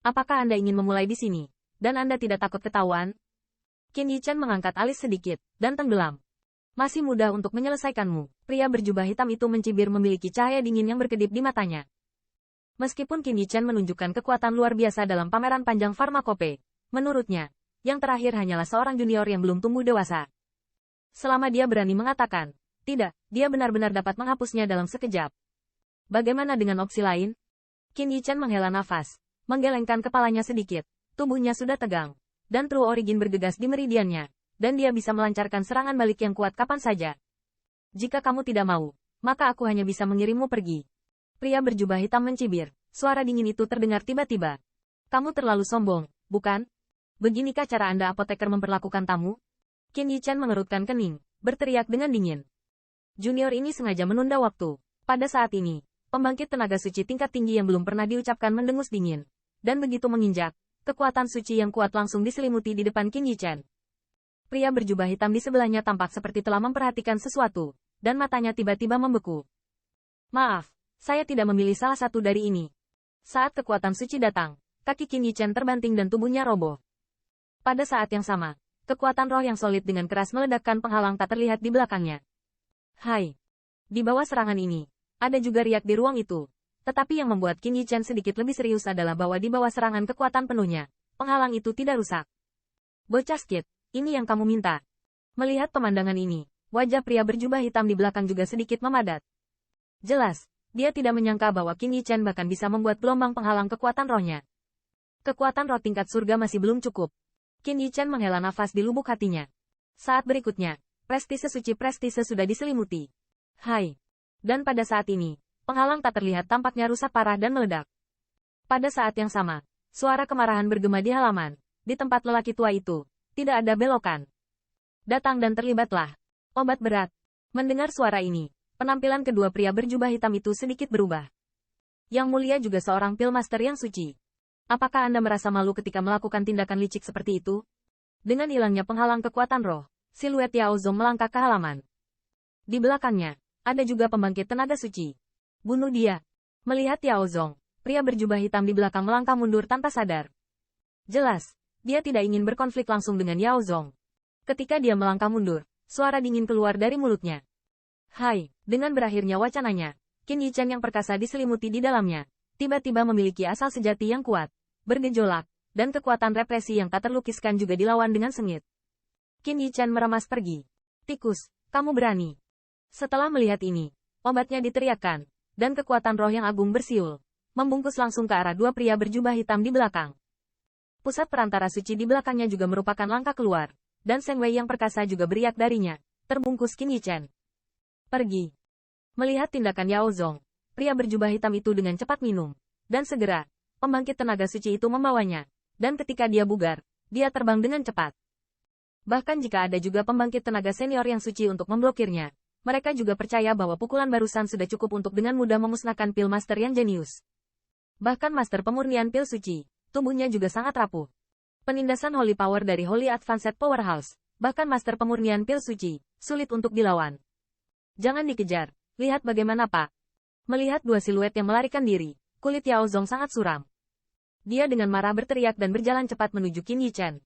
Apakah Anda ingin memulai di sini? Dan Anda tidak takut ketahuan? Qin Yichen mengangkat alis sedikit, dan tenggelam. Masih mudah untuk menyelesaikanmu. Pria berjubah hitam itu mencibir memiliki cahaya dingin yang berkedip di matanya. Meskipun Qin Yichen menunjukkan kekuatan luar biasa dalam pameran panjang farmakope, menurutnya, yang terakhir hanyalah seorang junior yang belum tumbuh dewasa. Selama dia berani mengatakan, tidak, dia benar-benar dapat menghapusnya dalam sekejap. Bagaimana dengan opsi lain? Qin Yichen menghela nafas, menggelengkan kepalanya sedikit, tubuhnya sudah tegang, dan True Origin bergegas di meridiannya, dan dia bisa melancarkan serangan balik yang kuat kapan saja. Jika kamu tidak mau, maka aku hanya bisa mengirimmu pergi. Pria berjubah hitam mencibir, suara dingin itu terdengar tiba-tiba. Kamu terlalu sombong, bukan? Beginikah cara Anda apoteker memperlakukan tamu? Qin Yichen mengerutkan kening, berteriak dengan dingin. Junior ini sengaja menunda waktu. Pada saat ini, pembangkit tenaga suci tingkat tinggi yang belum pernah diucapkan mendengus dingin. Dan begitu menginjak, kekuatan suci yang kuat langsung diselimuti di depan Qin Yichen. Pria berjubah hitam di sebelahnya tampak seperti telah memperhatikan sesuatu, dan matanya tiba-tiba membeku. Maaf, saya tidak memilih salah satu dari ini. Saat kekuatan suci datang, kaki Qin Yichen terbanting dan tubuhnya roboh. Pada saat yang sama, kekuatan roh yang solid dengan keras meledakkan penghalang tak terlihat di belakangnya. Hai! Di bawah serangan ini, ada juga riak di ruang itu. Tetapi yang membuat Qin Yichen sedikit lebih serius adalah bahwa di bawah serangan kekuatan penuhnya, penghalang itu tidak rusak. Bocah skit, ini yang kamu minta. Melihat pemandangan ini, wajah pria berjubah hitam di belakang juga sedikit memadat. Jelas, dia tidak menyangka bahwa Qin Yichen bahkan bisa membuat gelombang penghalang kekuatan rohnya. Kekuatan roh tingkat surga masih belum cukup. Qin Yichen menghela nafas di lubuk hatinya. Saat berikutnya, prestise suci prestise sudah diselimuti. Hai! Dan pada saat ini, penghalang tak terlihat tampaknya rusak parah dan meledak. Pada saat yang sama, suara kemarahan bergema di halaman. Di tempat lelaki tua itu, tidak ada belokan. Datang dan terlibatlah. Obat berat. Mendengar suara ini, penampilan kedua pria berjubah hitam itu sedikit berubah. Yang mulia juga seorang Pillmaster yang suci. Apakah Anda merasa malu ketika melakukan tindakan licik seperti itu? Dengan hilangnya penghalang kekuatan roh, siluet Yao Zong melangkah ke halaman. Di belakangnya, ada juga pembangkit tenaga suci. Bunuh dia. Melihat Yao Zong, pria berjubah hitam di belakang melangkah mundur tanpa sadar. Jelas, dia tidak ingin berkonflik langsung dengan Yao Zong. Ketika dia melangkah mundur, suara dingin keluar dari mulutnya. Hai! Dengan berakhirnya wacananya, Qin Yichen yang perkasa diselimuti di dalamnya, tiba-tiba memiliki asal sejati yang kuat, bergejolak, dan kekuatan represi yang tak terlukiskan juga dilawan dengan sengit. Qin Yichen meremas pergi. Tikus, kamu berani. Setelah melihat ini, obatnya diteriakkan, dan kekuatan roh yang agung bersiul, membungkus langsung ke arah dua pria berjubah hitam di belakang. Pusat perantara suci di belakangnya juga merupakan langkah keluar, dan Seng Wei yang perkasa juga beriak darinya, terbungkus Qin Yichen. Pergi. Melihat tindakan Yao Zong, pria berjubah hitam itu dengan cepat minum, dan segera, pembangkit tenaga suci itu membawanya, dan ketika dia bugar, dia terbang dengan cepat. Bahkan jika ada juga pembangkit tenaga senior yang suci untuk memblokirnya, mereka juga percaya bahwa pukulan barusan sudah cukup untuk dengan mudah memusnahkan pil master yang jenius. Bahkan master pemurnian pil suci, tubuhnya juga sangat rapuh. Penindasan Holy Power dari Holy Advanced Powerhouse, bahkan master pemurnian pil suci, sulit untuk dilawan. Jangan dikejar, lihat bagaimana Pak. Melihat dua siluet yang melarikan diri, kulit Yao Zong sangat suram. Dia dengan marah berteriak dan berjalan cepat menuju Qin Yichen.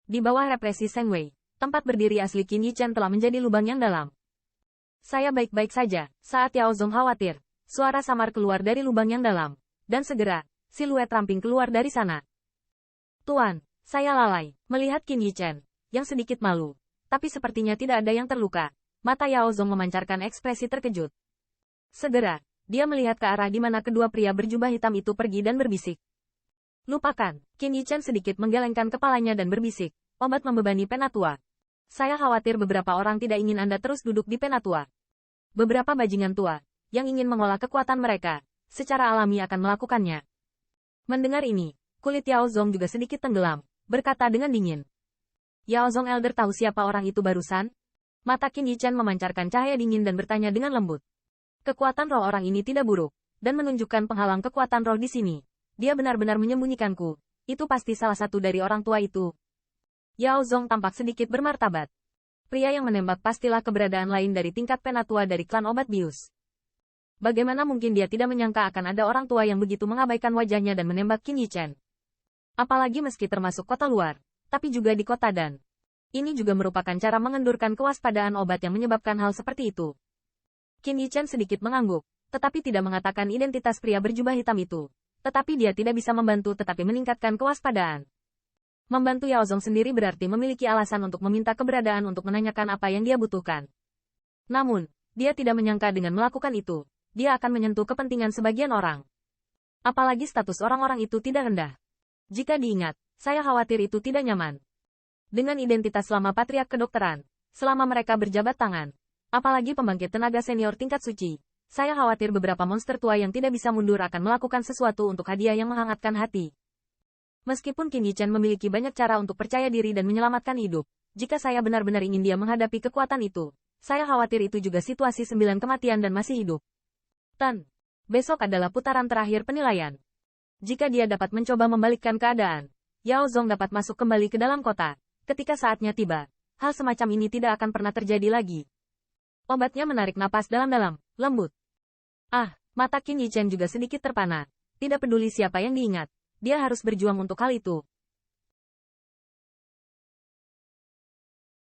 Di bawah represi Seng Wei, tempat berdiri asli Qin Yichen telah menjadi lubang yang dalam. Saya baik-baik saja, saat Yao Zong khawatir, suara samar keluar dari lubang yang dalam, dan segera, siluet ramping keluar dari sana. Tuan, saya lalai, melihat Qin Yichen, yang sedikit malu, tapi sepertinya tidak ada yang terluka. Mata Yao Zong memancarkan ekspresi terkejut. Segera, dia melihat ke arah di mana kedua pria berjubah hitam itu pergi dan berbisik. Lupakan, Qin Yichen sedikit menggelengkan kepalanya dan berbisik, obat membebani Penatua. Saya khawatir beberapa orang tidak ingin Anda terus duduk di Penatua. Beberapa bajingan tua, yang ingin mengolah kekuatan mereka, secara alami akan melakukannya. Mendengar ini, kulit Yao Zong juga sedikit tenggelam, berkata dengan dingin. Yao Zong Elder tahu siapa orang itu barusan? Mata Qin Yichen memancarkan cahaya dingin dan bertanya dengan lembut. Kekuatan roh orang ini tidak buruk, dan menunjukkan penghalang kekuatan roh di sini. Dia benar-benar menyembunyikanku. Itu pasti salah satu dari orang tua itu. Yao Zong tampak sedikit bermartabat. Pria yang menembak pastilah keberadaan lain dari tingkat penatua dari klan obat bius. Bagaimana mungkin dia tidak menyangka akan ada orang tua yang begitu mengabaikan wajahnya dan menembak Qin Yichen. Apalagi meski termasuk kota luar, tapi juga di kota dan ini juga merupakan cara mengendurkan kewaspadaan obat yang menyebabkan hal seperti itu. Qin Yichen sedikit mengangguk, tetapi tidak mengatakan identitas pria berjubah hitam itu. Tetapi dia tidak bisa membantu tetapi meningkatkan kewaspadaan. Membantu Yao Zong sendiri berarti memiliki alasan untuk meminta keberadaan untuk menanyakan apa yang dia butuhkan. Namun, dia tidak menyangka dengan melakukan itu, dia akan menyentuh kepentingan sebagian orang. Apalagi status orang-orang itu tidak rendah. Jika diingat, saya khawatir itu tidak nyaman. Dengan identitas selama patriark kedokteran, selama mereka berjabat tangan, apalagi pembangkit tenaga senior tingkat suci, saya khawatir beberapa monster tua yang tidak bisa mundur akan melakukan sesuatu untuk hadiah yang menghangatkan hati. Meskipun Qin Yichen memiliki banyak cara untuk percaya diri dan menyelamatkan hidup, jika saya benar-benar ingin dia menghadapi kekuatan itu, saya khawatir itu juga situasi 9 kematian dan masih hidup. Besok adalah putaran terakhir penilaian. Jika dia dapat mencoba membalikkan keadaan, Yao Zong dapat masuk kembali ke dalam kota. Ketika saatnya tiba, hal semacam ini tidak akan pernah terjadi lagi. Obatnya menarik napas dalam-dalam, lembut. Mata Qin Yichen juga sedikit terpana. Tidak peduli siapa yang diingat, dia harus berjuang untuk hal itu.